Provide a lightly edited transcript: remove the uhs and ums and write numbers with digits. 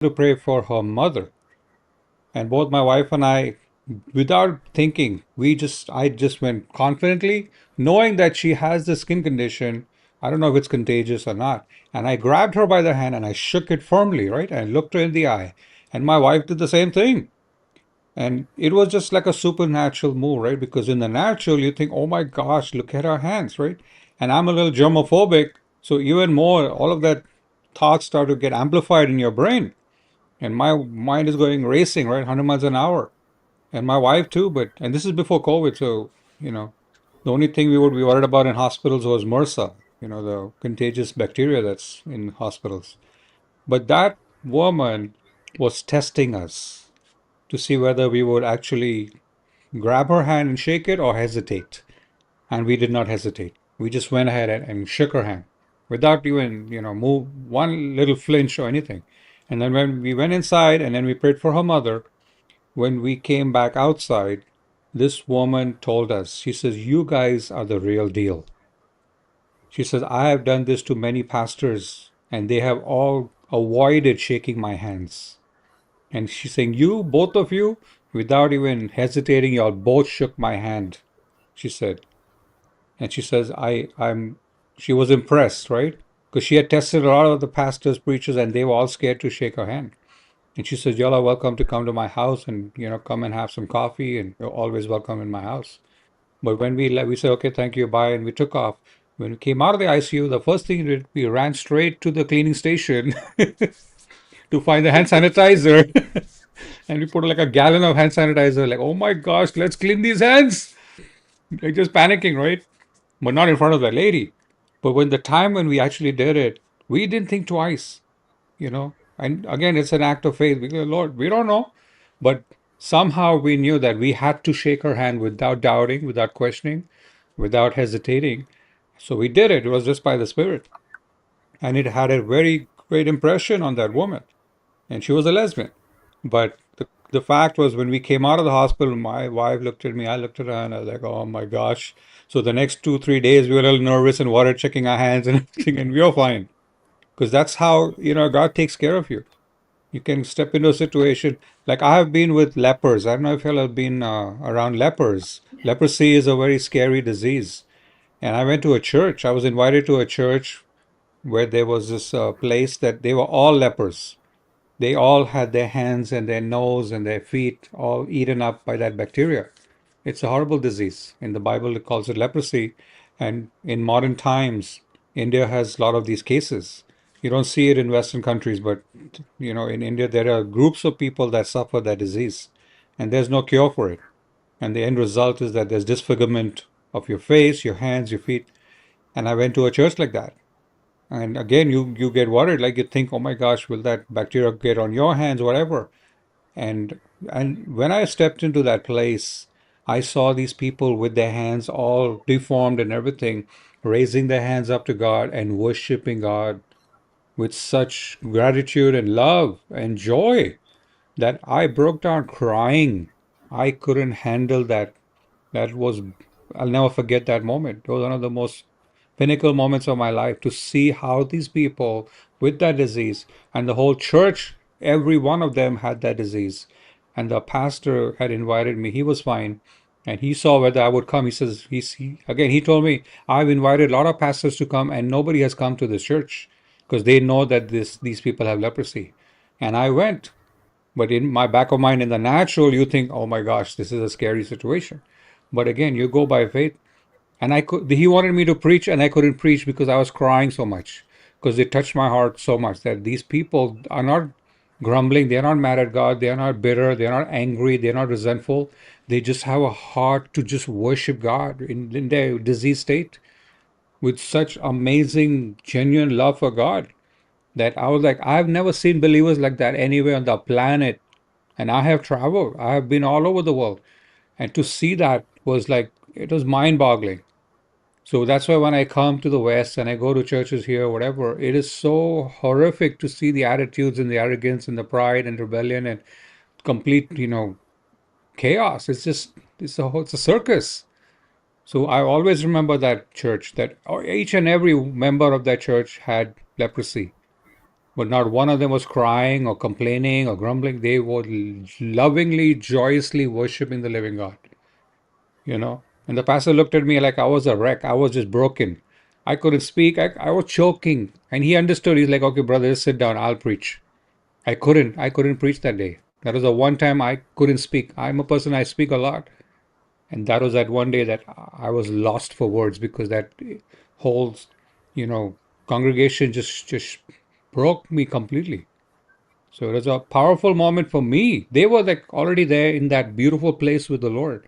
to pray for her mother. And both my wife and I, without thinking, I just went confidently, knowing that she has the skin condition. I don't know if it's contagious or not. And I grabbed her by the hand and I shook it firmly, right? And looked her in the eye. And my wife did the same thing. And it was just like a supernatural move, right? Because in the natural, you think, oh my gosh, look at our hands, right? And I'm a little germophobic. So even more, all of that thoughts start to get amplified in your brain. And my mind is going racing, right? 100 miles an hour. And my wife too, and this is before COVID. So, the only thing we would be worried about in hospitals was MRSA, the contagious bacteria that's in hospitals. But that woman was testing us to see whether we would actually grab her hand and shake it or hesitate. And we did not hesitate. We just went ahead and shook her hand without even, move one little flinch or anything. And then when we went inside and then we prayed for her mother, when we came back outside, this woman told us, she says, you guys are the real deal. She says, I have done this to many pastors and they have all avoided shaking my hands. And she's saying, you, both of you, without even hesitating, y'all both shook my hand, she said. And she says, she was impressed, right? Because she had tested a lot of the pastors, preachers, and they were all scared to shake her hand. And she says, y'all are welcome to come to my house and, come and have some coffee and you're always welcome in my house. But when we left, we said, okay, thank you, bye. And we took off. When we came out of the ICU, the first thing we did, we ran straight to the cleaning station to find the hand sanitizer. And we put like a gallon of hand sanitizer, like, oh my gosh, let's clean these hands. Like just panicking, right? But not in front of that lady. But when the time when we actually did it, we didn't think twice, And again, it's an act of faith. We go, Lord, we don't know. But somehow we knew that we had to shake her hand without doubting, without questioning, without hesitating. So we did it. It was just by the Spirit. And it had a very great impression on that woman. And she was a lesbian. But the fact was, when we came out of the hospital, my wife looked at me, I looked at her, and I was like, oh my gosh. So the next 2, 3 days, we were a little nervous and worried, checking our hands and everything, and we were fine. Because that's how, God takes care of you. You can step into a situation like I have been with lepers. I don't know if you all have been around lepers. Leprosy is a very scary disease. And I went to a church. I was invited to a church where there was this place that they were all lepers. They all had their hands and their nose and their feet all eaten up by that bacteria. It's a horrible disease. In the Bible, it calls it leprosy. And in modern times, India has a lot of these cases. You don't see it in Western countries, but in India, there are groups of people that suffer that disease, and there's no cure for it. And the end result is that there's disfigurement of your face, your hands, your feet. And I went to a church like that. And again, you get worried, like you think, oh my gosh, will that bacteria get on your hands, whatever. And and when I stepped into that place, I saw these people with their hands all deformed and everything, raising their hands up to God and worshiping God with such gratitude and love and joy that I broke down crying. I couldn't handle that. That was, I'll never forget that moment. It was one of the most pinnacle moments of my life to see how these people with that disease and the whole church, every one of them had that disease. And the pastor had invited me. He was fine. And he saw whether I would come. He says, again, he told me, I've invited a lot of pastors to come and nobody has come to this church because they know that these people have leprosy. And I went. But in my back of mind, in the natural, you think, oh my gosh, this is a scary situation. But again, you go by faith. And he wanted me to preach, and I couldn't preach because I was crying so much, because it touched my heart so much that these people are not grumbling, they're not mad at God, they're not bitter, they're not angry, they're not resentful. They just have a heart to just worship God in their disease state with such amazing, genuine love for God that I was like, I've never seen believers like that anywhere on the planet. And I have traveled, I have been all over the world. And to see that was like, it was mind boggling. So that's why when I come to the West and I go to churches here, whatever, it is so horrific to see the attitudes and the arrogance and the pride and rebellion and complete, chaos. It's a circus. So I always remember that church, that each and every member of that church had leprosy. but not one of them was crying or complaining or grumbling. They were lovingly, joyously worshiping the living God, you know. And the pastor looked at me like I was a wreck. I was just broken. I couldn't speak. I was choking. And he understood. He's like, okay, brother, just sit down. I'll preach. I couldn't preach that day. That was the one time I couldn't speak. I'm a person, I speak a lot. And that was that one day that I was lost for words because that whole, you know, congregation just broke me completely. So it was a powerful moment for me. They were like already there in that beautiful place with the Lord.